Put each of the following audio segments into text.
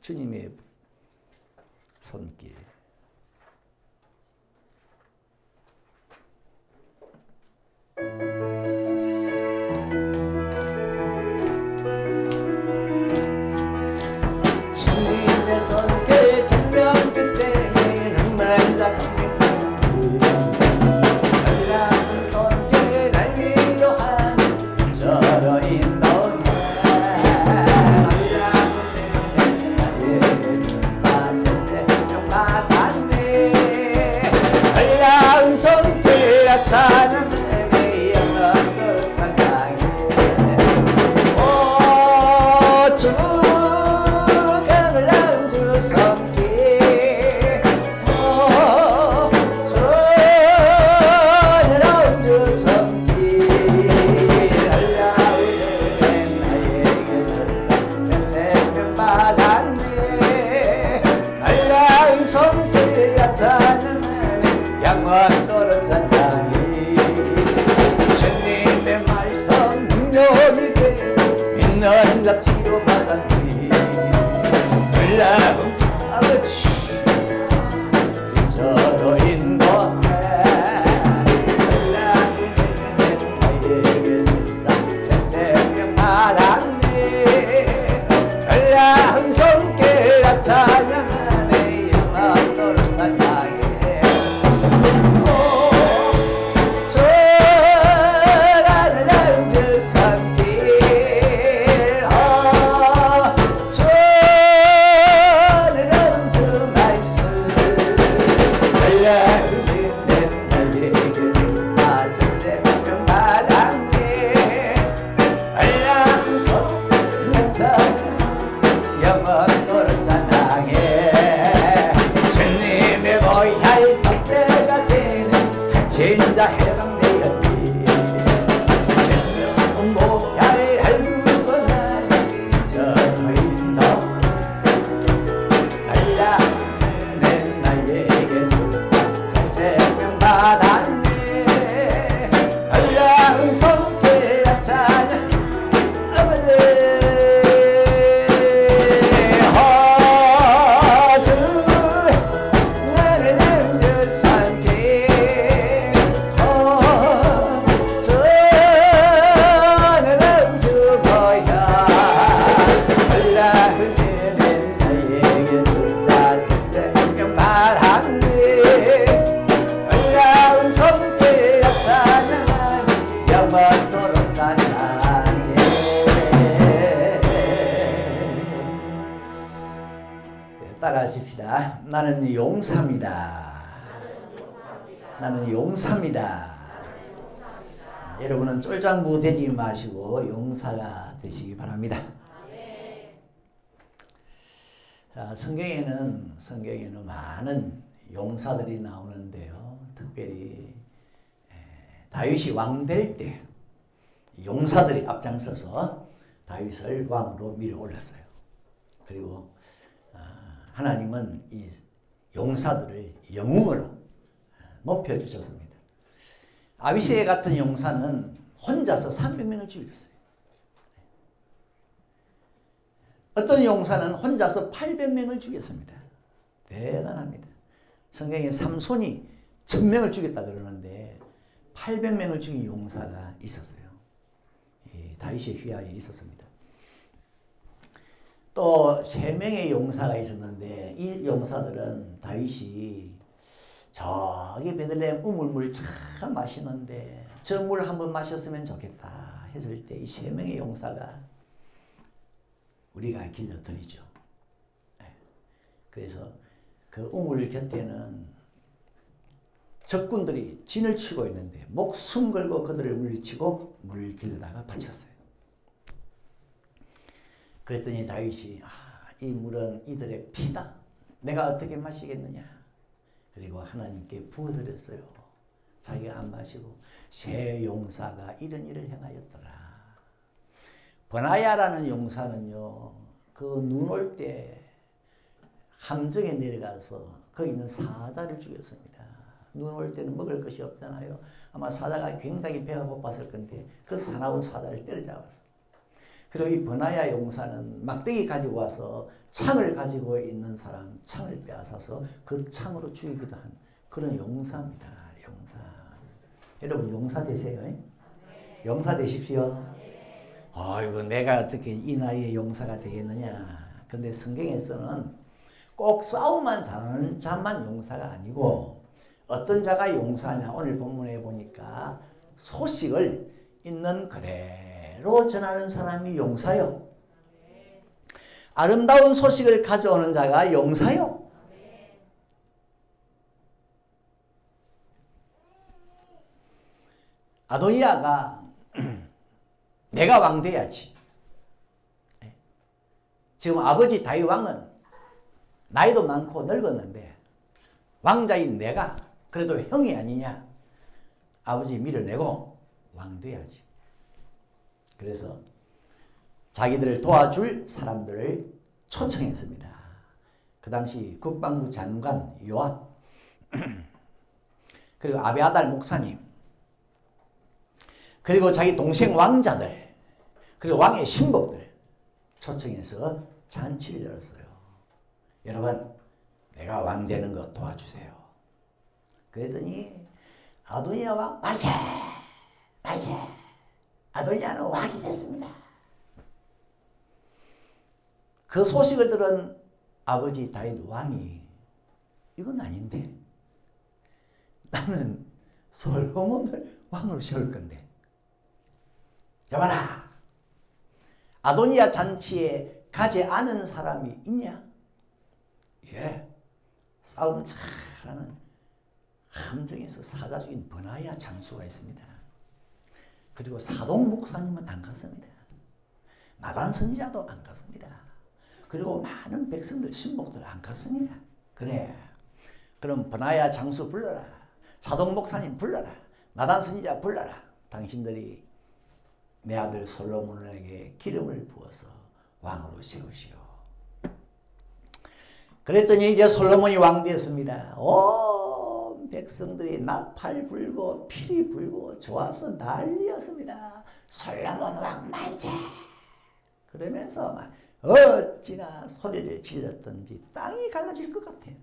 주님의 손길. 주님의 손길 생명 끝에 낭만 작은 은밀한 손길 날 위로하는 저러인 치료받은 뒤 놀라운 아버지 저러인 것에 나에게 주사 새생명 받았네 놀라운 손길 나 찬양하네 영원 너를 찬양해 진짜 해방되었니 진정 모야를 알고 나니 저인 너 날라는 나에게 주사 생명 받았네 날라은 손길 찬양 아버지 따라하십시다. 나는 용사입니다. 나는 용사입니다. 여러분은 쫄장부 되지 마시고 용사가 되시기 바랍니다. 성경에는 많은 용사들이 나오는데요. 특별히 다윗이 왕 될 때 용사들이 앞장서서 다윗을 왕으로 밀어 올렸어요. 그리고 하나님은 이 용사들을 영웅으로 높여주셨습니다. 아비새 같은 용사는 혼자서 300명을 죽였어요. 어떤 용사는 혼자서 800명을 죽였습니다. 대단합니다. 성경에 삼손이 1000명을 죽였다 그러는데 800명을 죽인 용사가 있었어요. 다윗의 휘하에 있었습니다. 또 또 세 명의 용사가 있었는데 이 용사들은 다윗이 저기 베들레헴 우물물 참 맛있는데 저 물 한번 마셨으면 좋겠다 했을 때 이 세 명의 용사가 우리가 길러드리죠. 그래서 그 우물 곁에는 적군들이 진을 치고 있는데 목숨 걸고 그들을 물리치고 물을 길러다가 바쳤어요. 그랬더니 다윗이 이 물은 이들의 피다. 내가 어떻게 마시겠느냐. 그리고 하나님께 부어드렸어요. 자기가 안 마시고 세 용사가 이런 일을 행하였더라. 버나야라는 용사는요. 그 눈 올 때 함정에 내려가서 거기 있는 사자를 죽였습니다. 눈 올 때는 먹을 것이 없잖아요. 아마 사자가 굉장히 배가 고팠을 건데 그 사나운 사자를 때려잡았어. 그리고 이 버나야 용사는 막대기 가지고 와서 창을 가지고 있는 사람 창을 빼앗아서 그 창으로 죽이기도 한 그런 용사입니다. 용사. 여러분 용사 되세요? 용사 되십시오. 아이고 내가 어떻게 이 나이에 용사가 되겠느냐. 근데 성경에서는 꼭 싸움만 잘하는 자만 용사가 아니고 어떤 자가 용사냐. 오늘 본문에 보니까 소식을 있는 그대로 전하는 사람이 용사요. 아름다운 소식을 가져오는 자가 용사요. 아도니아가 내가 왕 돼야지. 지금 아버지 다윗 왕은 나이도 많고 늙었는데 왕자인 내가 그래도 형이 아니냐. 아버지 밀어내고 왕 돼야지. 그래서 자기들을 도와줄 사람들을 초청했습니다. 그 당시 국방부 장관 요압 그리고 아비아달 목사님 그리고 자기 동생 왕자들 그리고 왕의 신복들 초청해서 잔치를 열었어요. 여러분 내가 왕 되는 거 도와주세요. 그랬더니 아도니아 왕 만세! 만세! 아도니아는 왕이 됐습니다. 그 소식을 들은 아버지 다윗 왕이 이건 아닌데 나는 솔로몬을 왕으로 세울 건데 여봐라 아도니아 잔치에 가지 않은 사람이 있냐? 예, 싸움 잘하는 함정에서 사자 죽인 버나야 장수가 있습니다. 그리고 사동 목사님은 안 갔습니다. 나단 선지자도 안 갔습니다. 그리고 많은 백성들 신복들 안 갔습니다. 그래 그럼 버나야 장수 불러라. 사동 목사님 불러라. 나단 선지자 불러라. 당신들이 내 아들 솔로몬에게 기름을 부어서 왕으로 세우시오. 그랬더니 이제 솔로몬이 왕 되었습니다. 온 백성들이 나팔 불고 피리 불고 좋아서 난리였습니다. 솔로몬 왕 만세! 그러면서 막 어찌나 소리를 질렀던지 땅이 갈라질 것 같아요.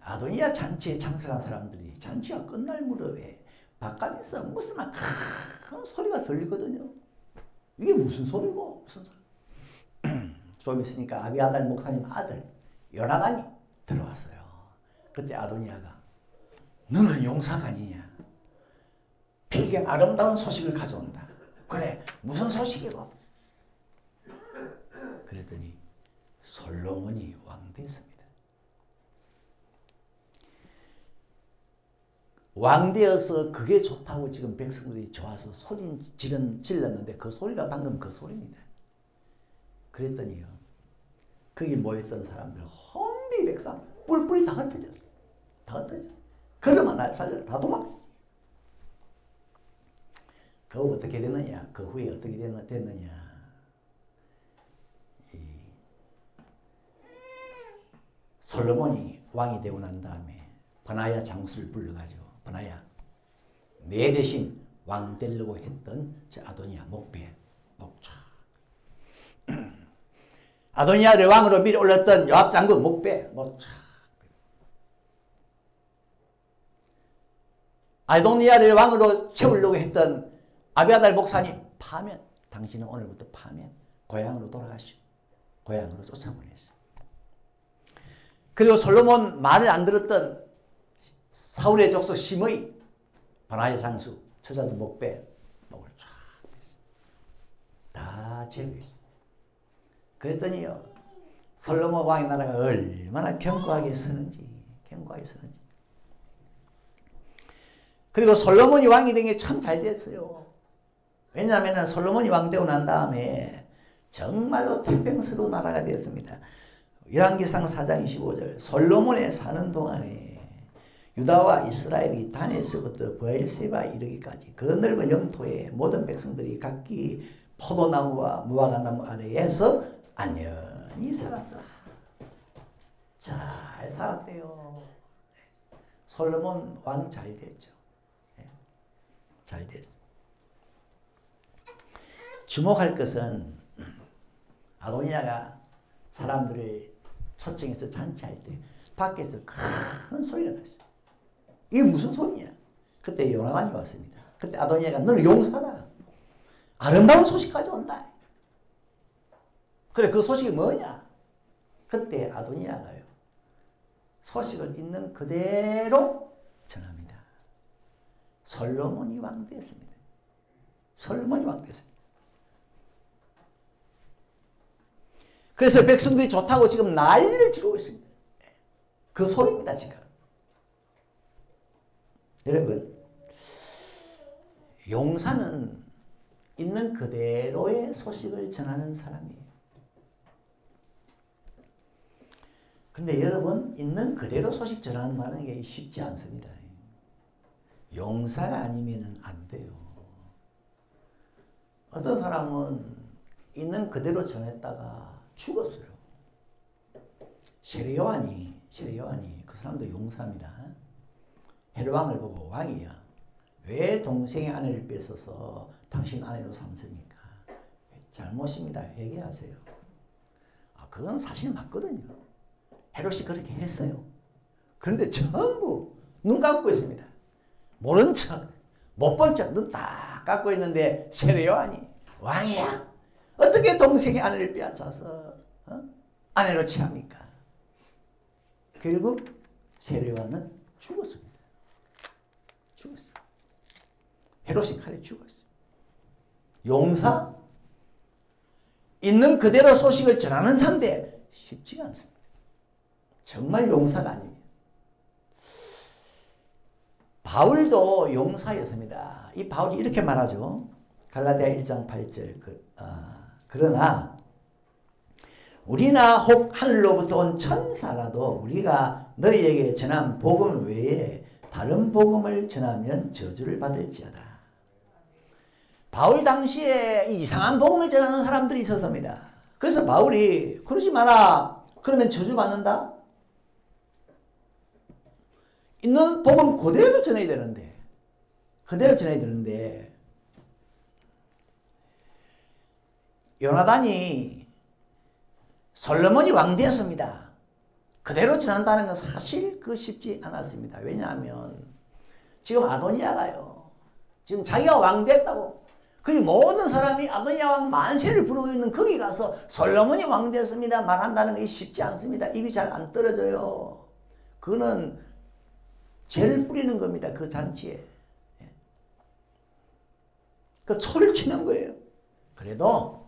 아도니아 잔치에 참석한 사람들이 잔치가 끝날 무렵에 바깥에서 무슨 막 큰 소리가 들리거든요. 이게 무슨 소리고 무슨 소리. 좀 있으니까 아비아달 목사님 아들 요나단이 들어왔어요. 그때 아도니아가 너는 용사가 아니냐. 필경 아름다운 소식을 가져온다. 그래 무슨 소식이고. 그랬더니 솔로몬이 왕 됐습니다. 왕 되어서 그게 좋다고 지금 백성들이 좋아서 소리 질렀는데 그 소리가 방금 그 소리입니다. 그랬더니요. 거기 모였던 사람들 혼비백산 뿔뿔이 다 흩어졌어요. 다 흩어졌어요. 그러면 날 살려 다 도망갔어요. 그거 어떻게 됐느냐. 그 후에 어떻게 됐느냐. 솔로몬이 왕이 되고 난 다음에 버나야 장수를 불러가지고 버나야 내 대신 왕 되려고 했던 저 아도니아 목배 목차 아도니아를 왕으로 밀어 올렸던 요압 장군 목배 목차 아도니아를 왕으로 세우려고 했던 아비아달 목사님 파면. 당신은 오늘부터 파면. 고향으로 돌아가시오. 고향으로 쫓아보내시오. 그리고 솔로몬 말을 안 들었던 사울의 족속 심의, 바나의 장수, 처자도 목배, 목을 쫙 다 제거했습니다. 그랬더니요, 솔로몬 왕의 나라가 얼마나 견고하게 서는지. 그리고 솔로몬이 왕이 된 게 참 잘 됐어요. 왜냐하면 솔로몬이 왕 되고 난 다음에 정말로 태평스러운 나라가 되었습니다. 열왕기상 4장 25절, 솔로몬에 사는 동안에 유다와 이스라엘이 단에서부터 브엘세바에 이르기까지 그 넓은 영토에 모든 백성들이 각기 포도나무와 무화과나무 아래에서 안녕히 살았더라. 잘 살았대요. 솔로몬 왕 잘 됐죠. 잘 됐죠. 주목할 것은 아도니아가 사람들을 초청해서 잔치할 때 밖에서 큰 소리가 났어요. 이게 무슨 소리냐? 그때 요나단이 왔습니다. 그때 아도니아가 너는 용사다. 아름다운 소식 가져온다. 그래, 그 소식이 뭐냐? 그때 아도니아가요, 소식을 있는 그대로 전합니다. 솔로몬이 왕되었습니다. 솔로몬이 왕되었습니다. 그래서 백성들이 좋다고 지금 난리를 지르고 있습니다. 그 소리입니다, 지금. 여러분, 용사는 있는 그대로의 소식을 전하는 사람이에요. 그런데 여러분, 있는 그대로 소식 전한다는 게 쉽지 않습니다. 용사가 아니면 안 돼요. 어떤 사람은 있는 그대로 전했다가 죽었어요. 세례요한이 그 사람도 용사입니다. 헤롯왕을 보고, 왕이야, 왜 동생의 아내를 뺏어서 당신 아내로 삼습니까? 잘못입니다. 회개하세요. 그건 사실 맞거든요. 헤롯이 그렇게 했어요. 그런데 전부 눈 감고 있습니다. 모른 척, 못 본 척 눈 다 감고 있는데 세례요한이, 왕이야, 어떻게 동생의 아내를 빼앗아서 아내로 취합니까? 결국 세례요한은 죽었습니다. 죽었어요. 헤롯이 칼에 죽었어요. 용사? 있는 그대로 소식을 전하는 자인데 쉽지가 않습니다. 정말 용사가 아닙니다. 바울도 용사였습니다. 이 바울이 이렇게 말하죠. 갈라디아 1장 8절. 그러나 우리나 혹 하늘로부터 온 천사라도 우리가 너희에게 전한 복음 외에 다른 복음을 전하면 저주를 받을지어다. 바울 당시에 이상한 복음을 전하는 사람들이 있었습니다. 그래서 바울이 그러지 마라. 그러면 저주 받는다? 있는 복음 그대로 전해야 되는데, 요나단이 솔로몬이 왕 되었습니다. 그대로 전한다는 건 사실 쉽지 않았습니다. 왜냐하면 지금 아도니아가요, 지금 자기가 왕 됐다고 거기 모든 사람이 아도니아 왕 만세를 부르고 있는 거기 가서 솔로몬이 왕 되었습니다 말한다는 게 쉽지 않습니다. 입이 잘 안 떨어져요. 그거는 죄를 뿌리는 겁니다. 그 잔치에. 그 초를 치는 거예요. 그래도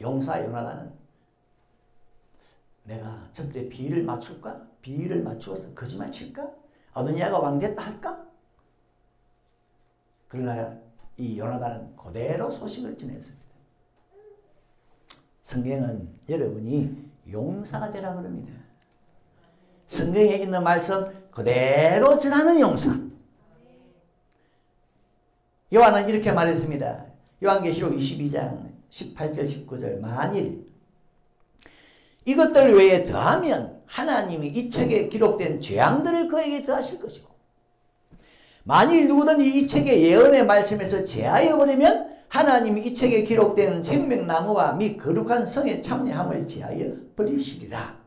용사 요나단은 내가 저때 비위를 맞출까? 비위를 맞추어서 거짓말 칠까? 아도니아가 왕됐다 할까? 그러나 이 요나단은 그대로 소식을 전했습니다. 성경은 여러분이 용사가 되라 그럽니다. 성경에 있는 말씀 그대로 전하는 용사. 요한은 이렇게 말했습니다. 요한계시록 22장 18절 19절 만일 이것들 외에 더하면 하나님이 이 책에 기록된 죄악들을 그에게 더하실 것이고 만일 누구든지 이 책의 예언의 말씀에서 제하여 버리면 하나님이 이 책에 기록된 생명나무와 및 거룩한 성의 참여함을 제하여 버리시리라.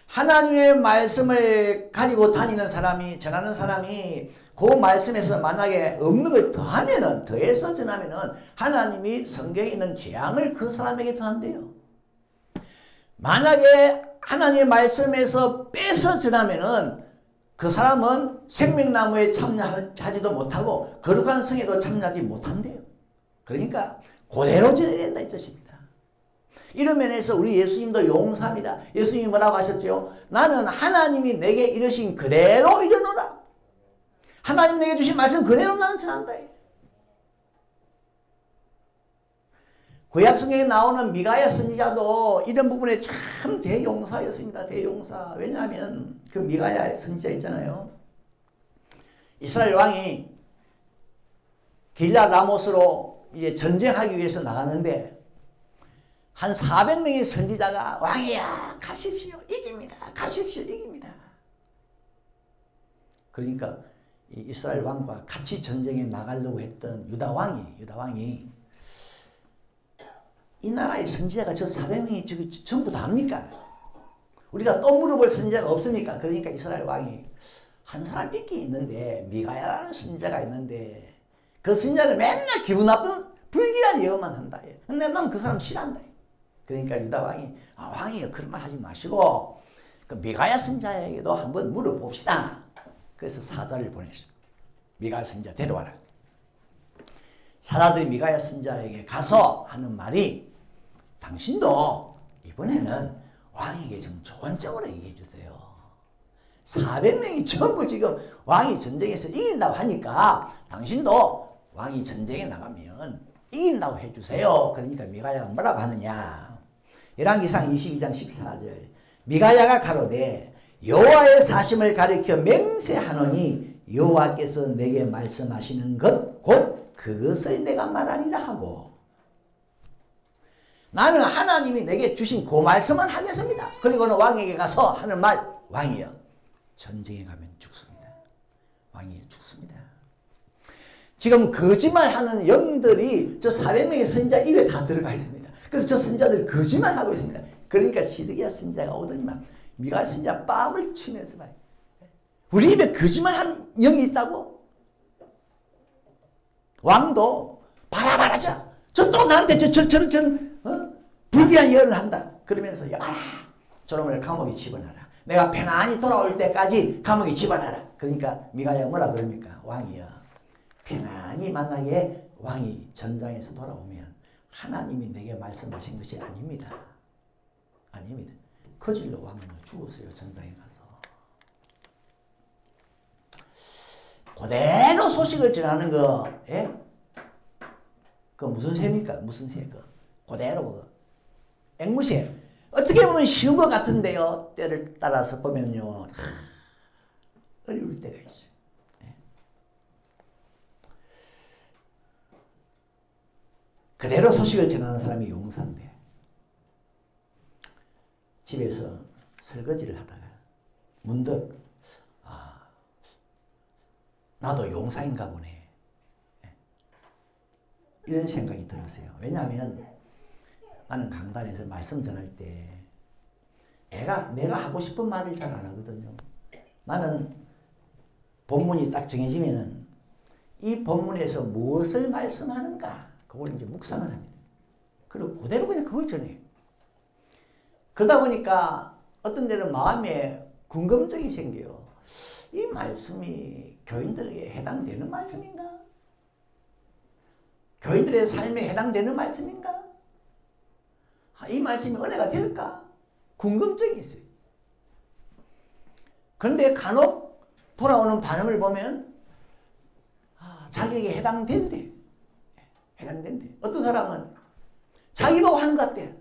하나님의 말씀을 가지고 다니는 사람이, 전하는 사람이 그 말씀에서 만약에 없는 걸 더하면은, 더해서 전하면은 하나님이 성경에 있는 재앙을 그 사람에게 더한대요. 만약에 하나님의 말씀에서 빼서 전하면은 그 사람은 생명나무에 참여하지도 못하고 거룩한 성에도 참여하지 못한대요. 그러니까 그대로 전해야 된다 이 뜻입니다. 이런 면에서 우리 예수님도 용사입니다. 예수님이 뭐라고 하셨죠? 나는 하나님이 내게 이르신 그대로 이르노라. 하나님 내게 주신 말씀 그대로 나는 전한다. 구약 성경에 나오는 미가야 선지자도 이런 부분에 참 대용사였습니다. 대용사. 왜냐하면 그 미가야 선지자 있잖아요. 이스라엘 왕이 길라 라모스로 이제 전쟁하기 위해서 나가는데 한 400명의 선지자가 왕이야 가십시오 이깁니다. 가십시오 이깁니다. 그러니까 이스라엘 왕과 같이 전쟁에 나가려고 했던 유다 왕이 이 나라의 선지자가 저 400명이 전부 다 합니까? 우리가 또 물어볼 선지자가 없습니까? 그러니까 이스라엘 왕이 한 사람 있긴 있는데 미가야라는 선지자가 있는데 그 선지자는 맨날 기분 나쁜 불길한 예언만 한다. 근데 난 그 사람 싫어한다. 그러니까 유다 왕이 왕이요 그런 말 하지 마시고 그 미가야 선지자에게도 한번 물어봅시다. 그래서 사자를 보냈습니다. 미가야 선지자 데려와라. 사자들이 미가야 선지자에게 가서 하는 말이 당신도 이번에는 왕에게 좀 좋은 쪽으로 얘기해 주세요. 400명이 전부 지금 왕이 전쟁에서 이긴다고 하니까 당신도 왕이 전쟁에 나가면 이긴다고 해주세요. 그러니까 미가야가 뭐라고 하느냐. 열왕기상 22장 14절 미가야가 가로되 여호와의 사심을 가리켜 맹세하노니 여호와께서 내게 말씀하시는 것 곧 그것을 내가 말하리라 하고 나는 하나님이 내게 주신 그 말씀만 하겠습니다. 그리고는 왕에게 가서 하는 말 왕이여 전쟁에 가면 죽습니다. 왕이 죽습니다. 지금 거짓말하는 영들이 저 400명의 선지자 입에 다 들어가 있습니다. 그래서 저 선지자들 거짓말하고 있습니다. 그러니까 시드기야 선지자가 오더니만 미가 선지자 뺨을 치면서 말 우리 입에 거짓말하는 영이 있다고? 왕도 바라바라자 저 또 나한테 저런 불길한 예언을 한다. 그러면서 야라 저놈을 감옥에 집어넣어라. 내가 평안히 돌아올 때까지 감옥에 집어넣어라. 그러니까 미가야가 뭐라 그럽니까? 왕이여 평안히 만약에 왕이 전장에서 돌아오면 하나님이 내게 말씀하신 것이 아닙니다. 아닙니다. 그 질로 왕은 죽었어요. 전장에 가서. 그대로 소식을 전하는 거, 예? 그 무슨 새입니까? 무슨 새? 그대로 앵무새. 어떻게 보면 쉬운 것 같은데요. 때를 따라서 보면요. 어려울 때가 있어요. 예? 그대로 소식을 전하는 사람이 용사인데 집에서 설거지를 하다가 문득 나도 용사인가 보네. 이런 생각이 들었어요. 왜냐하면 나는 강단에서 말씀 전할 때 내가 하고 싶은 말을 잘 안 하거든요. 나는 본문이 딱 정해지면은 이 본문에서 무엇을 말씀하는가 그걸 이제 묵상을 합니다. 그리고 그대로 그냥 그걸 전해요. 그러다 보니까 어떤 데는 마음에 궁금증이 생겨요. 이 말씀이 교인들에게 해당되는 말씀인가? 교인들의 삶에 해당되는 말씀인가? 이 말씀이 은혜가 될까? 궁금증이 있어요. 그런데 간혹 돌아오는 반응을 보면 자기에게 해당된대. 해당된대. 어떤 사람은 자기 보고 하는 것 같대.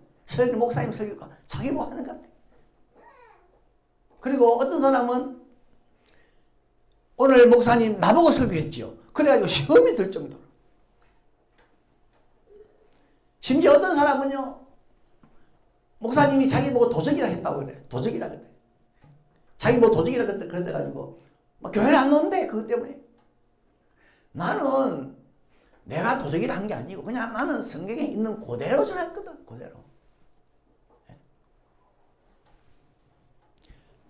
목사님 설교가 자기 보고 하는 것 같대. 그리고 어떤 사람은 오늘 목사님 나보고 설교했지요. 그래가지고 시험이 들 정도로. 심지어 어떤 사람은요. 목사님이 자기 보고 도적이라 했다고 그래. 도적이라 그래. 자기 보고 도적이라 그래가지고 막 교회 안 오는데 그것 때문에. 나는 내가 도적이라 한 게 아니고 그냥 나는 성경에 있는 그대로 전했거든. 그대로.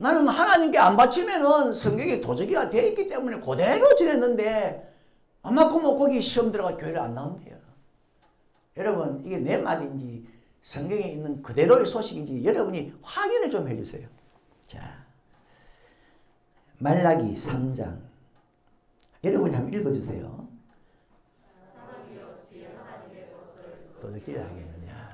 나는 하나님께 안 바치면은 성경에 도적이가 되어 있기 때문에 그대로 지냈는데 아마큼 거기 시험 들어가 교회를 안 나온대요. 여러분 이게 내 말인지 성경에 있는 그대로의 소식인지 여러분이 확인을 좀 해주세요. 자, 말라기 3장 여러분이 한번 읽어주세요. 도적질 하겠느냐?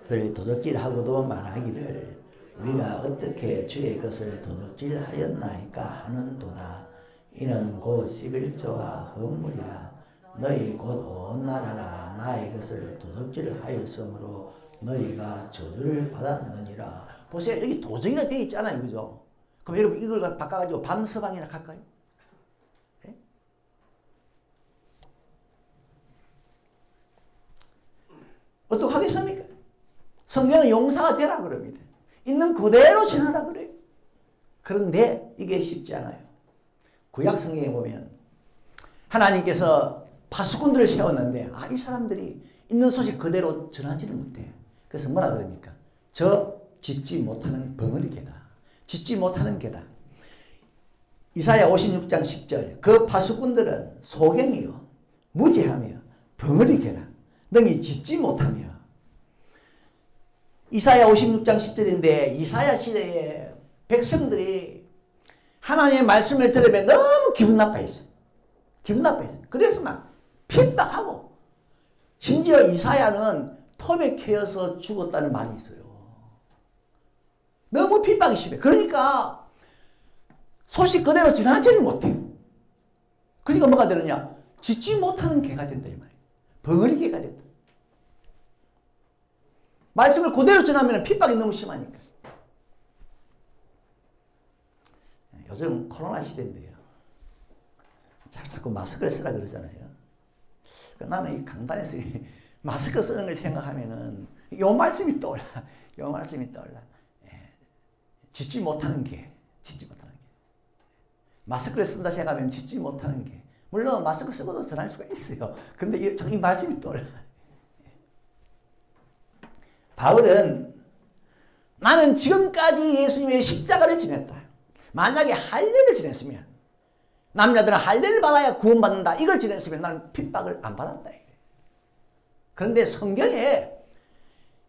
그들 도적질하고도 말하기를 우리가 어떻게 주의 것을 도적질하였나이까 하는도다. 이는 곧 11조와 헌물이라. 너희 곧 온 나라가 나의 것을 도적질하였으므로 너희가 저주를 받았느니라. 보세요. 여기 도적이라 되어 있잖아요. 그죠? 그럼 여러분 이걸 바꿔가지고 밤서방이라 할까요? 네? 어떻게 하겠습니까? 성경은 용사가 되라 그럽니다. 있는 그대로 지나라 그래요. 그런데 이게 쉽지 않아요. 구약 성경에 보면 하나님께서 파수꾼들을 세웠는데 이 사람들이 있는 소식 그대로 전하지를 못해. 그래서 뭐라 그럽니까? 저 짓지 못하는 벙어리 개다. 짓지 못하는 개다. 이사야 56장 10절 그 파수꾼들은 소경이요 무지하며 벙어리 개라. 능히 짓지 못하며. 이사야 56장 10절인데 이사야 시대에 백성들이 하나님의 말씀을 들으면 너무 기분 나빠했어. 기분 나빠했어. 그래서 막 핍박하고 심지어 이사야는 톱에 캐여서 죽었다는 말이 있어요. 너무 핍박이 심해. 그러니까 소식 그대로 전하지를 못해. 그러니까 뭐가 되느냐? 짓지 못하는 개가 된다 이 말이에요. 벙어리 개가 된다. 말씀을 그대로 전하면 핍박이 너무 심하니까. 요즘 코로나 시대인데요. 자꾸 마스크를 쓰라 그러잖아요. 나는 이 강단에서 마스크 쓰는 걸 생각하면은 요 말씀이 떠올라. 요 말씀이 떠올라. 짓지 못하는 게, 짓지 못하는 게. 마스크를 쓴다 생각하면 짓지 못하는 게. 물론 마스크 쓰고도 전할 수가 있어요. 근데 이 말씀이 떠올라. 바울은 나는 지금까지 예수님의 십자가를 지냈다. 만약에 할례를 지냈으면 남자들은 할례를 받아야 구원받는다. 이걸 지냈으면 나는 핍박을 안 받았다. 그런데 성경에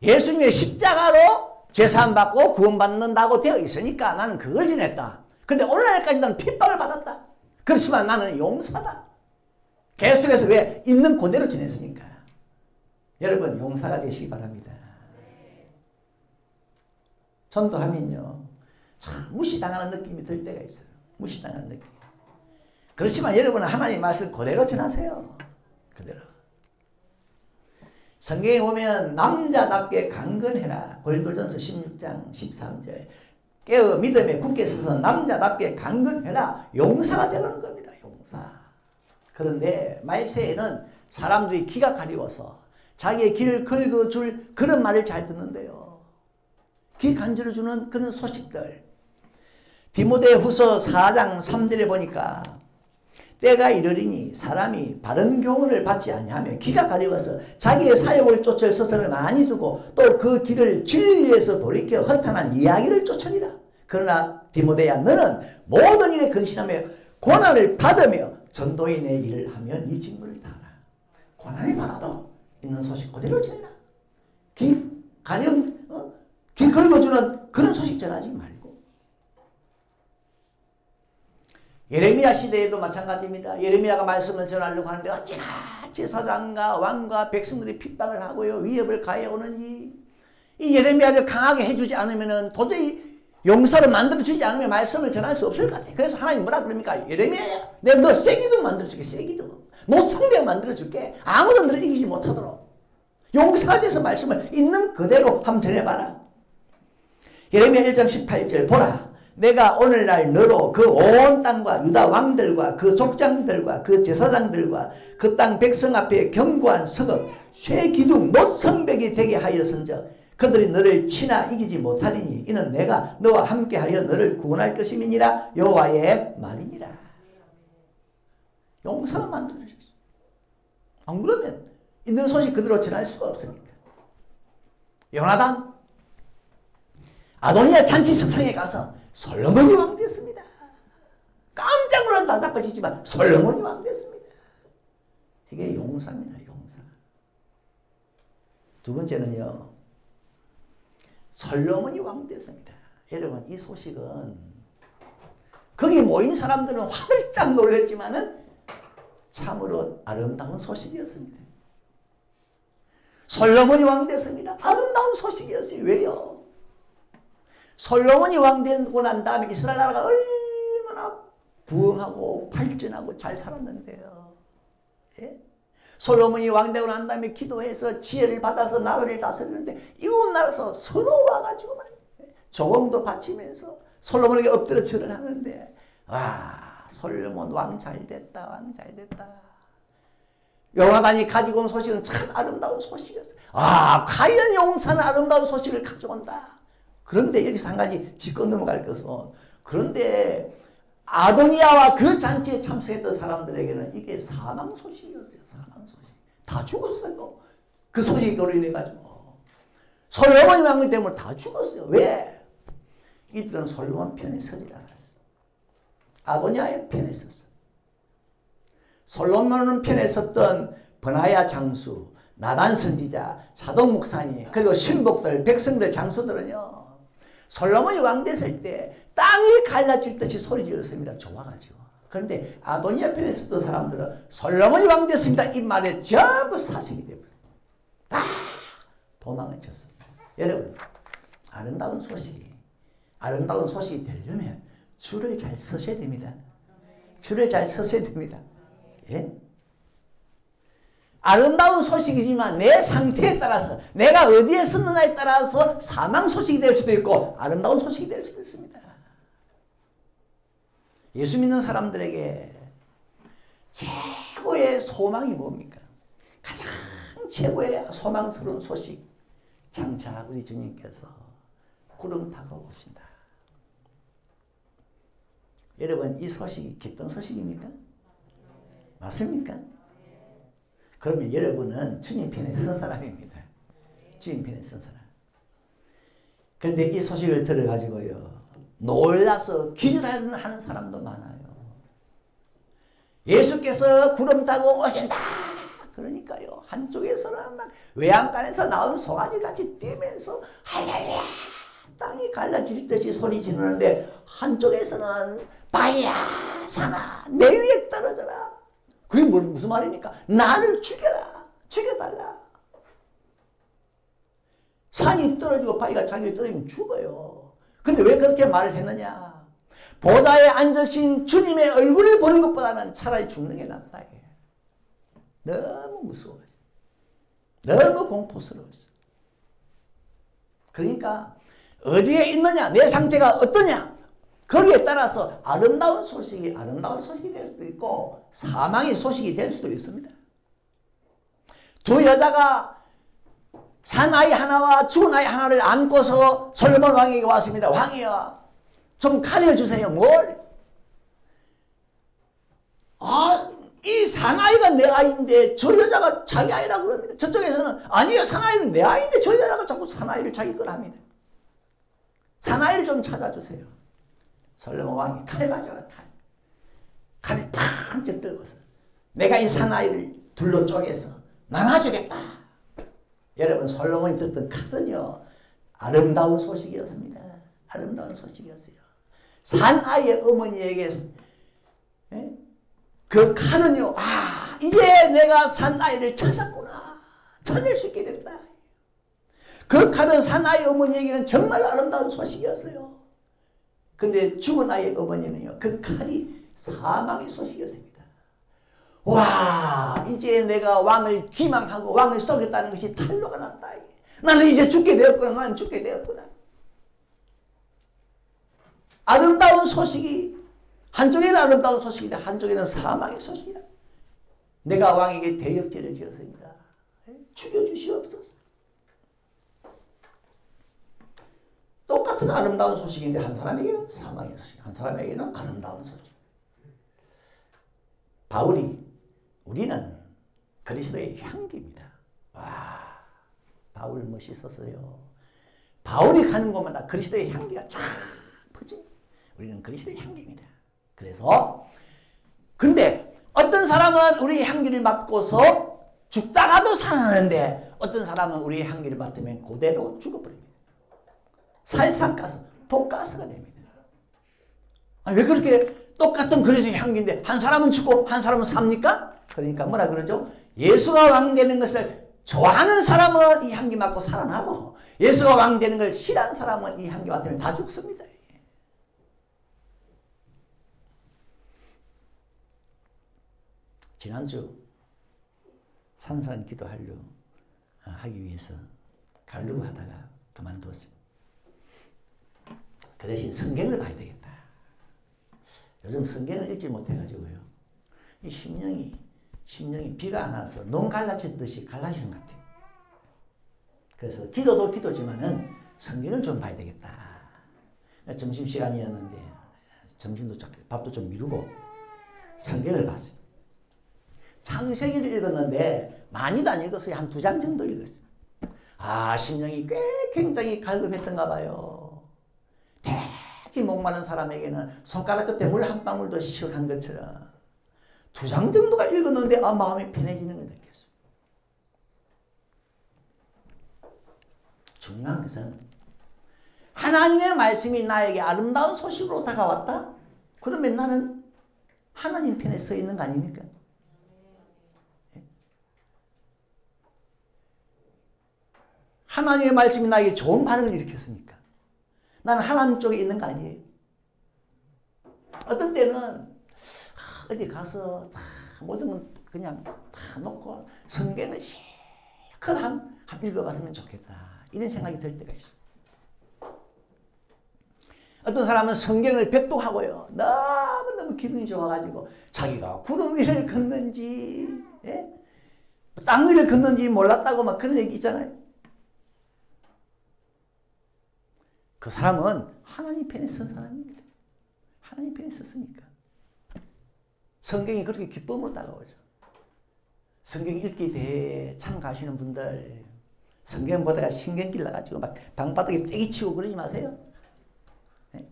예수님의 십자가로 제사함 받고 구원받는다고 되어 있으니까 나는 그걸 지냈다. 그런데 오늘날까지 나는 핍박을 받았다. 그렇지만 나는 용사다. 계속해서 왜? 있는 그대로 지냈으니까. 여러분 용사가 되시기 바랍니다. 전도하면요 참 무시당하는 느낌이 들 때가 있어요. 무시당하는 느낌. 그렇지만 여러분은 하나님의 말씀을 그대로 전하세요. 그대로. 성경에 보면 남자답게 강건해라. 고린도전서 16장 13절 깨어 믿음에 굳게 서서 남자답게 강건해라. 용사가 되라는 겁니다. 용사. 그런데 말세에는 사람들이 귀가 가리워서 자기의 길을 긁어줄 그런 말을 잘 듣는데요. 귀 간절해주는 그런 소식들. 디모데후서 4장 3절에 보니까 때가 이르리니 사람이 바른 교훈을 받지 아니하며 귀가 가려워서 자기의 사욕을 쫓을 서선을 많이 두고 또 그 길을 진리에서 돌이켜 허탄한 이야기를 쫓으리라. 그러나 디모데야 너는 모든 일에 근신하며 고난을 받으며 전도인의 일을 하며 네 직무를 다하라. 고난을 받아도 있는 소식 그대로 전해라. 귀 긁어주는 그런 소식 전하지 말고. 예레미야 시대에도 마찬가지입니다. 예레미야가 말씀을 전하려고 하는데 어찌나 제사장과 왕과 백성들이 핍박을 하고요 위협을 가해오는지 이 예레미야를 강하게 해주지 않으면 도저히 용사를 만들어주지 않으면 말씀을 전할 수 없을 것 같아요. 그래서 하나님 뭐라 그럽니까? 예레미야야 내가 너 세기둥 만들어줄게. 세기둥. 노성벽 만들어줄게. 아무도 너를 이기지 못하도록. 용사가 돼서 말씀을 있는 그대로 한번 전해봐라. 예레미야 1장 18절 보라 내가 오늘날 너로 그 온 땅과 유다 왕들과 그 족장들과 그 제사장들과 그 땅 백성 앞에 견고한 성읍 쇠기둥 노성벽이 되게 하였은즉 그들이 너를 치나 이기지 못하리니 이는 내가 너와 함께하여 너를 구원할 것임이니라 여호와의 말이니라. 용사만 만들어줬어. 안 그러면 있는 소식 그대로 전할 수가 없으니까. 요나단 아도니아 잔치석상에 가서 솔로몬이 왕 됐습니다. 깜짝 놀라 다 자빠지지만 솔로몬이 왕 됐습니다. 이게 용사입니다. 용사. 두 번째는요. 솔로몬이 왕 됐습니다. 여러분 이 소식은 거기 모인 사람들은 화들짝 놀랐지만은 참으로 아름다운 소식이었습니다. 솔로몬이 왕 됐습니다. 아름다운 소식이었어요. 왜요? 솔로몬이 왕 되고 난 다음에 이스라엘 나라가 얼마나 부흥하고 발전하고 잘 살았는데요. 예? 솔로몬이 왕 되고 난 다음에 기도해서 지혜를 받아서 나라를 다스렸는데 이웃 나라에서 서로 와가지고 조공도 바치면서 솔로몬에게 엎드려 절을 하는데 와 솔로몬 왕 잘됐다 왕 잘됐다. 요나단이 가지고 온 소식은 참 아름다운 소식이었어요. 아 과연 용사는 아름다운 소식을 가져온다. 그런데 여기서 한 가지 짚고 넘어갈 것은 그런데 아도니아와 그 잔치에 참석했던 사람들에게는 이게 사망 소식이었어요. 사망 소식. 다 죽었어요. 그 소식으로 인해 가지고 솔로몬이 왕 때문에 다 죽었어요. 왜? 이들은 솔로몬 편에 서질 않았어요. 아도니아의 편에 섰어요. 솔로몬 편에 섰던 버나야 장수, 나단 선지자, 사독 목사님, 그리고 신복들, 백성들, 장수들은요. 솔로몬이 왕 됐을 때 땅이 갈라질 듯이 소리 질렀습니다. 좋아가지고. 그런데 아도니아 편에 섰던 사람들은 솔로몬이 왕 됐습니다. 이 말에 전부 사색이 되버려요. 다 도망을 쳤습니다. 여러분 아름다운 소식이 되려면 줄을 잘 서셔야 됩니다. 줄을 잘 서셔야 됩니다. 예? 아름다운 소식이지만 내 상태에 따라서 내가 어디에 섰느냐에 따라서 사망 소식이 될 수도 있고 아름다운 소식이 될 수도 있습니다. 예수 믿는 사람들에게 최고의 소망이 뭡니까? 가장 최고의 소망스러운 소식 장차 우리 주님께서 구름 타고 오신다. 여러분 이 소식이 기쁜 소식입니까? 맞습니까? 그러면 여러분은 주님 편에 선 사람입니다. 주님 편에 선 사람. 그런데 이 소식을 들어가지고요. 놀라서 기절하는 사람도 많아요. 예수께서 구름 타고 오신다. 그러니까요. 한쪽에서는 막 외양간에서 나온 송아지같이 뛰면서 할렐루야 땅이 갈라질 듯이 소리 지르는데 한쪽에서는 바위야 산아 내 위에 떨어져라. 그게 무슨 말입니까? 나를 죽여라. 죽여달라. 산이 떨어지고 바위가 자기를 떨어지면 죽어요. 근데 왜 그렇게 말을 했느냐? 보좌에 앉으신 주님의 얼굴을 보는 것보다는 차라리 죽는 게 낫다. 너무 무서워요. 너무 공포스러웠어. 그러니까 어디에 있느냐, 내 상태가 어떠냐, 거기에 따라서 아름다운 소식이 될 수도 있고 사망의 소식이 될 수도 있습니다. 두 여자가 산 아이 하나와 죽은 아이 하나를 안고서 솔로몬 왕에게 왔습니다. 왕이여 좀 가려주세요. 뭘? 이 사나이가 내 아이인데 저 여자가 자기 아이라고 그럽니다. 저쪽에서는 아니요 사나이는 내 아이인데 저 여자가 자꾸 사나이를 자기 걸 합니다. 사나이를 좀 찾아주세요. 솔로몬 왕이 칼 가져라. 칼을 팡쩍 들고서 내가 이 사나이를 둘로 쪼개서 나눠주겠다. 여러분 솔로몬이 들었던 칼은요 아름다운 소식이었습니다. 아름다운 소식이었어요. 사나이의 어머니에게 그 칼은요 이제 내가 사나이를 찾았구나. 찾을 수 있게 됐다. 그 칼은 사나이 어머니에게는 정말 아름다운 소식이었어요. 근데 죽은 아이의 어머니는요 그 칼이 사망의 소식이었습니다. 와 이제 내가 왕을 기망하고 왕을 쏘겠다는 것이 탄로가 났다. 나는 이제 죽게 되었구나. 나는 죽게 되었구나. 아름다운 소식이 한쪽에는 아름다운 소식이다. 한쪽에는 사망의 소식이다. 내가 왕에게 대역죄를 지었습니다. 죽여주시옵소서. 똑같은 아름다운 소식인데 한 사람에게는 사망의 소식, 한 사람에게는 아름다운 소식. 바울이 우리는 그리스도의 향기입니다. 와, 바울 멋있었어요. 바울이 가는 곳마다 그리스도의 향기가 쫙 퍼집니다. 우리는 그리스도의 향기입니다. 그래서 근데 어떤 사람은 우리의 향기를 맡고서 죽다가도 살아나는데 어떤 사람은 우리의 향기를 맡으면 그대로 죽어버립니다. 살상가스, 독가스가 됩니다. 아니, 왜 그렇게 똑같은 그리스도의 향기인데 한 사람은 죽고 한 사람은 삽니까? 그러니까 뭐라 그러죠? 예수가 왕 되는 것을 좋아하는 사람은 이 향기 맡고 살아나고 예수가 왕 되는 걸 싫어하는 사람은 이 향기 맡으면 다 죽습니다. 지난주 산산 하기 위해서 가려고 하다가 그만뒀어요. 그 대신 성경을 봐야 되겠다. 요즘 성경을 읽지 못해가지고요. 이 심령이 비가 안 와서 농 갈라지듯이 갈라지는 것 같아요. 그래서 기도도 기도지만은 성경을 좀 봐야 되겠다. 점심시간이었는데 밥도 좀 미루고 성경을 봤어요. 창세기를 읽었는데 많이도 안 읽었어요. 한 2장 정도 읽었어요. 아, 심령이 굉장히 갈급했던가 봐요. 대기 목마른 사람에게는 손가락 끝에 물 한 방울도 시원한 것처럼 2장 정도가 읽었는데 마음이 편해지는 걸 느꼈어요. 중요한 것은 하나님의 말씀이 나에게 아름다운 소식으로 다가왔다? 그러면 나는 하나님 편에 서 있는 거 아닙니까? 하나님의 말씀이 나에게 좋은 반응을 일으켰으니까 나는 하나님 쪽에 있는 거 아니에요. 어떤 때는 어디 가서 다 모든 건 그냥 다 놓고 성경을 실컷 한 읽어봤으면 좋겠다 이런 생각이 들 때가 있어요. 어떤 사람은 성경을 백독하고요 너무너무 기분이 좋아가지고 자기가 구름 위를 걷는지 땅 위를 걷는지 몰랐다고 막 그런 얘기 있잖아요. 그 사람은 하나님 편에 선 사람입니다. 하나님 편에 섰으니까. 성경이 그렇게 기쁨으로 다가오죠. 성경 읽기에 대해 참가하시는 분들 성경 보다가 신경질 나가지고 막 방바닥에 떼기 치고 그러지 마세요. 네?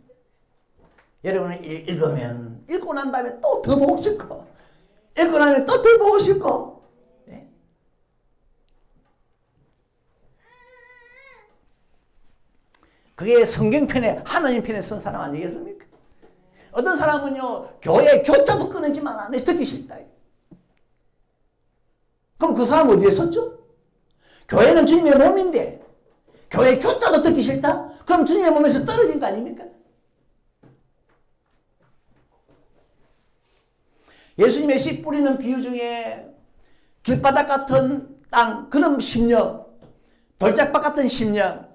여러분은 읽으면 읽고 난 다음에 또 더 보고 싶고 읽고 나면 또 더 보고 싶고 그게 성경 편에 하나님 편에 선 사람 아니겠습니까? 어떤 사람은요 교회 교자도 끊어지만 안 해 듣기 싫다. 그럼 그 사람 어디에 섰죠? 교회는 주님의 몸인데 교회 교자도 듣기 싫다? 그럼 주님의 몸에서 떨어진 거 아닙니까? 예수님의 씨 뿌리는 비유 중에 길바닥 같은 땅 그런 심령 돌짝밭 같은 심령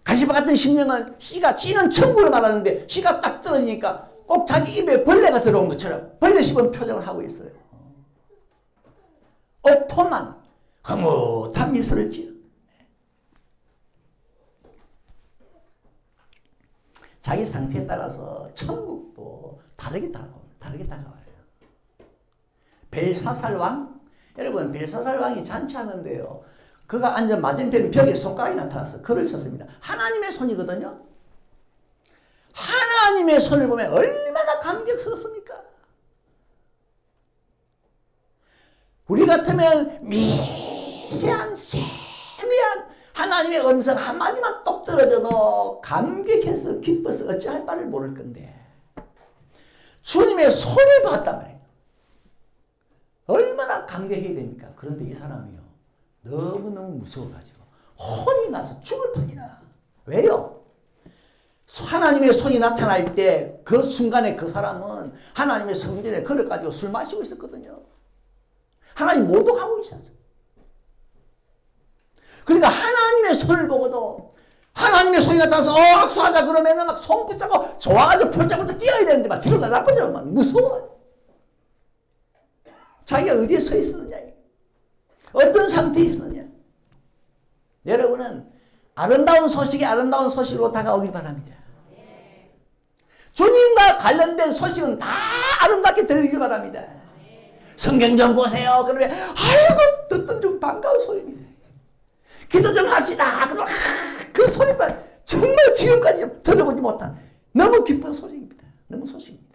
가시밭 같은 심령은 씨가 찌는 천국을 말하는데 씨가 딱 떨어지니까 꼭 자기 입에 벌레가 들어온 것처럼 벌레 씹은 표정을 하고 있어요. 오토만 흐뭇한 미소를 지어. 자기 상태에 따라서 천국도 다르게 다가와요. 벨사살 왕? 여러분 벨사살 왕이 잔치하는데요. 그가 앉은 맞은편 벽에 손가락이 나타났어. 글을 썼습니다. 하나님의 손이거든요. 하나님의 손을 보면 얼마나 감격스럽습니까? 우리 같으면 미세한 세미한 하나님의 음성 한마디만 똑 떨어져도 감격해서 기뻐서 어찌할 바를 모를 건데 주님의 손을 봤단 말이에요. 얼마나 감격해야 됩니까? 그런데 이 사람이요 너무너무 무서워가지고 혼이 나서 죽을 판이라. 왜요? 하나님의 손이 나타날 때 그 순간에 그 사람은 하나님의 성전에 걸어가지고 술 마시고 있었거든요. 하나님 모독하고 있었어요. 그러니까 하나님의 손을 보고도 하나님의 손이 나타나서 악수하자 그러면은 막 손 붙잡고 좋아가지고 폴짝폴짝 뛰어야 되는데 막 뒤로 나가버려. 막 무서워. 자기가 어디에 서 있었느냐. 어떤 상태에 있었느냐. 여러분은 아름다운 소식으로 다가오길 바랍니다. 주님과 관련된 소식은 다 아름답게 들리길 바랍니다. 성경 좀 보세요. 그러면 아이고 듣던 중 반가운 소리입니다. 기도 좀 합시다. 그러면 그 그 소리가 정말 지금까지 들어보지 못한 너무 기쁜 소식입니다. 너무 소식입니다.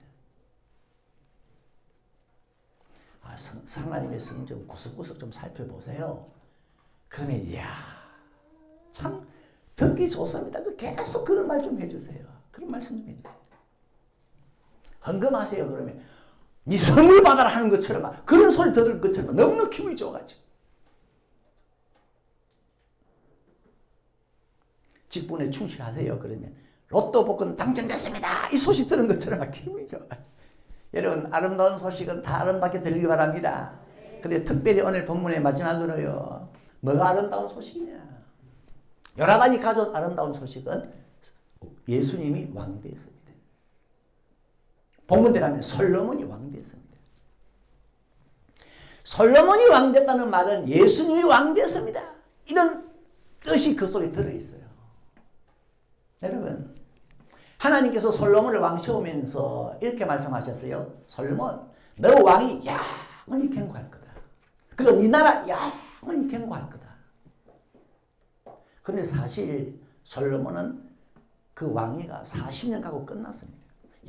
하나님의 성경 구석구석 좀 살펴보세요. 그러면 이야 참 듣기 좋습니다. 계속 그런 말 좀 해주세요. 그런 말씀 좀 해주세요. 헌금하세요. 그러면 네 선물 받아라 하는 것처럼 그런 소리 들을 것처럼 너무너무 기분이 좋아가지고 직분에 충실하세요. 그러면 로또 복권 당첨됐습니다. 이 소식 들은 것처럼 기분이 좋아가지고 여러분 아름다운 소식은 다 아름답게 들리기 바랍니다. 근데 특별히 오늘 본문의 마지막으로요. 뭐가 아름다운 소식이냐. 요나단이 가져온 아름다운 소식은 예수님이 왕되었습니다. 본문대로 하면 솔로몬이 왕되었습니다. 솔로몬이 왕됐다는 말은 예수님이 왕되었습니다. 이런 뜻이 그 속에 들어있어요. 여러분 하나님께서 솔로몬을 왕 세우면서 이렇게 말씀하셨어요. 솔로몬 너 왕이 영원히 경고할 거다. 그리고 네 나라 영원히 경고할 거다. 그런데 사실 솔로몬은 그 왕위가 40년 가고 끝났습니다.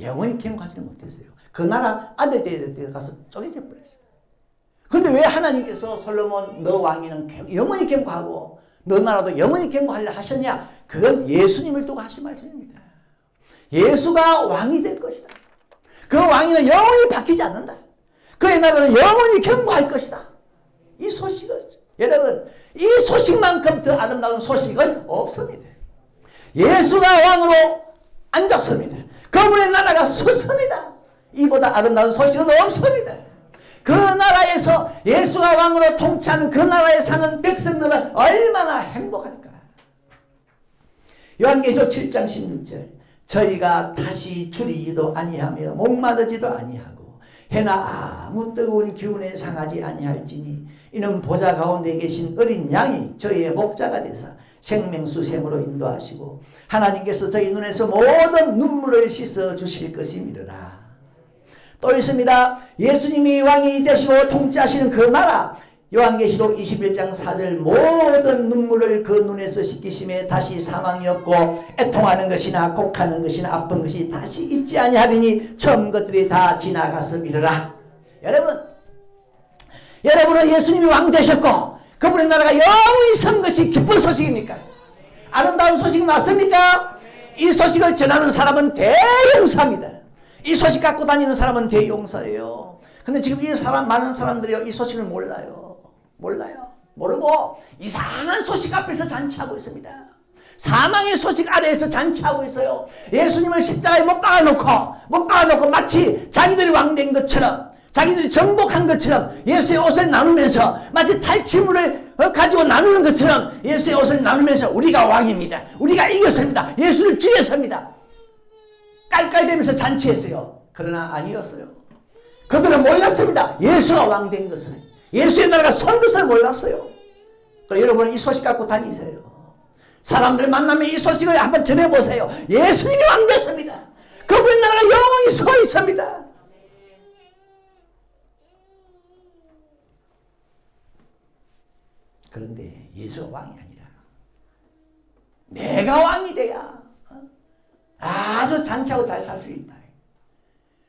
영원히 경고하지는 못했어요. 그 나라 아들 때에 가서 쪼개져 버렸어요. 그런데 왜 하나님께서 솔로몬 너 왕위는 영원히 경고하고 너 나라도 영원히 경고하려 하셨냐? 그건 예수님을 두고 하신 말씀입니다. 예수가 왕이 될 것이다. 그 왕위는 영원히 바뀌지 않는다. 그의 나라는 영원히 경고할 것이다. 이 소식을 여러분 이 소식만큼 더 아름다운 소식은 없습니다. 예수가 왕으로 앉았습니다. 그분의 나라가 섰습니다. 이보다 아름다운 소식은 없습니다. 그 나라에서 예수가 왕으로 통치하는 그 나라에 사는 백성들은 얼마나 행복할까. 요한계시록 7장 16절 저희가 다시 줄이지도 아니하며 목마르지도 아니하고 해나 아무 뜨거운 기운에 상하지 아니할지니 이는 보좌 가운데 계신 어린 양이 저희의 목자가 되사 생명수 샘으로 인도하시고 하나님께서 저희 눈에서 모든 눈물을 씻어 주실 것임이라. 또 있습니다. 예수님이 왕이 되시고 통치하시는 그 나라 요한계시록 21장 4절 모든 눈물을 그 눈에서 씻기심에 다시 사망이 없고 애통하는 것이나 곡하는 것이나 아픈 것이 다시 있지 아니하리니 처음 것들이 다 지나갔음이라. 여러분은 예수님이 왕 되셨고 그분의 나라가 영원히 선 것이 기쁜 소식입니까? 아름다운 소식 맞습니까? 이 소식을 전하는 사람은 대용사입니다. 이 소식 갖고 다니는 사람은 대용사예요. 근데 지금 이 많은 사람들이 이 소식을 모르고 이상한 소식 앞에서 잔치하고 있습니다. 사망의 소식 아래에서 잔치하고 있어요. 예수님을 십자가에 못 박아놓고 마치 자기들이 왕된 것처럼 자기들이 정복한 것처럼 예수의 옷을 나누면서 마치 탈취물을 가지고 나누는 것처럼 예수의 옷을 나누면서 우리가 왕입니다. 우리가 이겼습니다. 예수를 죽였습니다. 깔깔대면서 잔치했어요. 그러나 아니었어요. 그들은 몰랐습니다. 예수가 왕된 것을. 예수의 나라가 선 것을 몰랐어요. 여러분 이 소식 갖고 다니세요. 사람들 만나면 이 소식을 한번 전해보세요. 예수님이 왕되셨습니다. 그분의 나라가 영원히 서 있습니다. 그런데 예수가 왕이 아니라 내가 왕이 돼야 아주 잔치하고 잘 살 수 있다.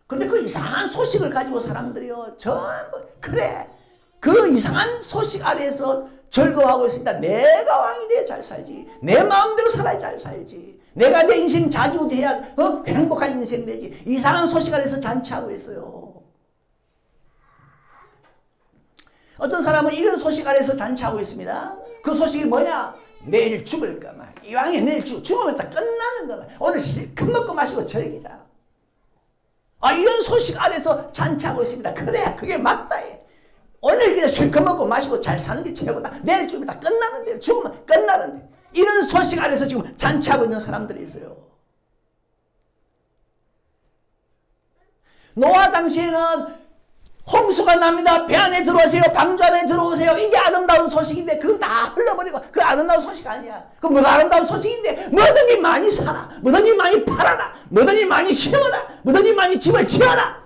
근데 그 이상한 소식을 가지고 사람들이요 전부 그래 그 이상한 소식 아래에서 즐거워하고 있습니다. 내가 왕이 돼야 잘 살지. 내 마음대로 살아야 잘 살지. 내가 내 인생 자주해야 행복한 인생 되지. 이상한 소식 아래에서 잔치하고 있어요. 어떤 사람은 이런 소식 아래에서 잔치하고 있습니다. 그 소식이 뭐냐? 내일 죽을까봐. 이 왕이 내일 죽으면 다 끝나는 거다. 오늘 실컷 먹고 마시고 즐기자. 이런 소식 아래에서 잔치하고 있습니다. 그래 그게 맞다. 오늘 그냥 실컷 먹고 마시고 잘 사는 게 최고다. 내일 죽으면 다 끝나는데 죽으면 끝나는데 이런 소식 아래에서 지금 잔치하고 있는 사람들이 있어요. 노아 당시에는 홍수가 납니다. 배 안에 들어오세요. 방주 안에 들어오세요. 이게 아름다운 소식인데 그건 다 흘러버리고 그 아름다운 소식 아니야. 그 뭐가 아름다운 소식인데 뭐든지 많이 사라. 뭐든지 많이 팔아라. 뭐든지 많이 심어라. 뭐든지 많이 집을 지어라.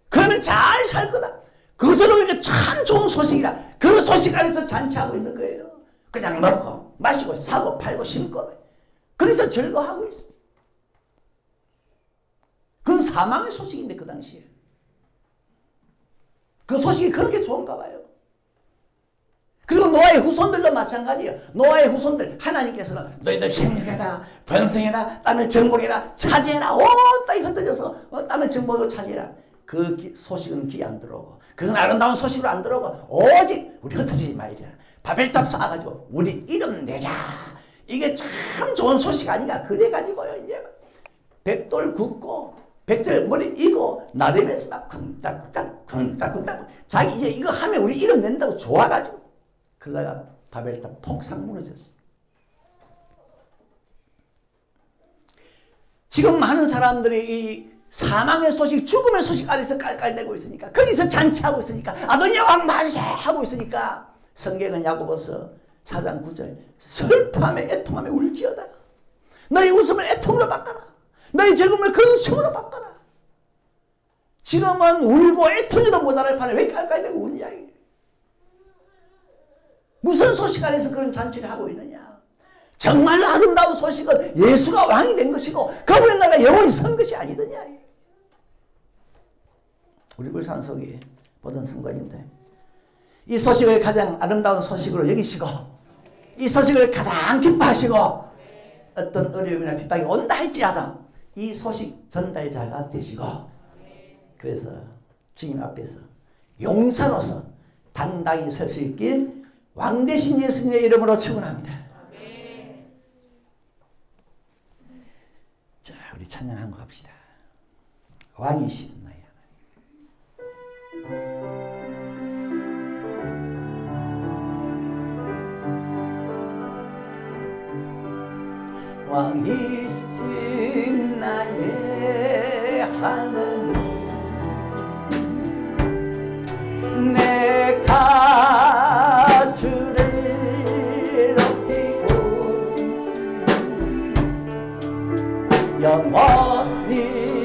그러면 잘 살 거다. 그거 들어보니까 참 좋은 소식이라 그 소식 안에서 잔치하고 있는 거예요. 그냥 먹고 마시고 사고 팔고 심고 거기서 즐거워하고 있어. 그건 사망의 소식인데 그 당시에. 그 소식이 그렇게 좋은가 봐요. 그리고 노아의 후손들도 마찬가지예요. 노아의 후손들 하나님께서는 너희들 생육해라, 번성해라, 땅을 정복해라, 차지해라. 온 땅이 흩어져서 땅을 정복하고 차지해라. 그 소식은 귀에 안 들어오고, 그건 아름다운 소식으로 안 들어오고, 오직 우리 흩어지지 말자. 바벨탑 쌓아가지고 우리 이름 내자. 이게 참 좋은 소식 아닌가. 그래가지고요, 이제 백돌 긋고 백돌 머리 이고 나름에서 막 쿵딱쿵딱 자기 이제 이거 하면 우리 이름 낸다고 좋아가지고 그러다가 바벨탑 폭삭 무너졌어요. 지금 많은 사람들이 이 사망의 소식, 죽음의 소식 아래서 깔깔대고 있으니까, 거기서 잔치하고 있으니까, 아도니아 왕 만세 하고 있으니까, 성경은 야고보서 4장 9절 슬퍼하며 애통하며 울지어다. 너희 웃음을 애통으로 바꿔라. 너희 즐거움을 근심으로 바꿔라. 지금은 울고 애통해도 모자랄 판에 왜 깔깔대고 우냐. 무슨 소식 안에서 그런 잔치를 하고 있느냐. 정말 아름다운 소식은 예수가 왕이 된 것이고 그분의 나라가 영원히 선 것이 아니더냐. 우리 불산속이 보던 순간인데 이 소식을 가장 아름다운 소식으로 여기시고 이 소식을 가장 기뻐하시고 어떤 어려움이나 핍박이 온다 할지라도 이 소식 전달자가 되시고, 그래서 주님 앞에서 용사로서 당당히 설 수 있길 왕 대신 예수님의 이름으로 축원합니다. 자, 우리 찬양한 거 합시다. 왕이신 나의 하나님, 왕이신 나의 하나님, 내가 주를 높이고 영원히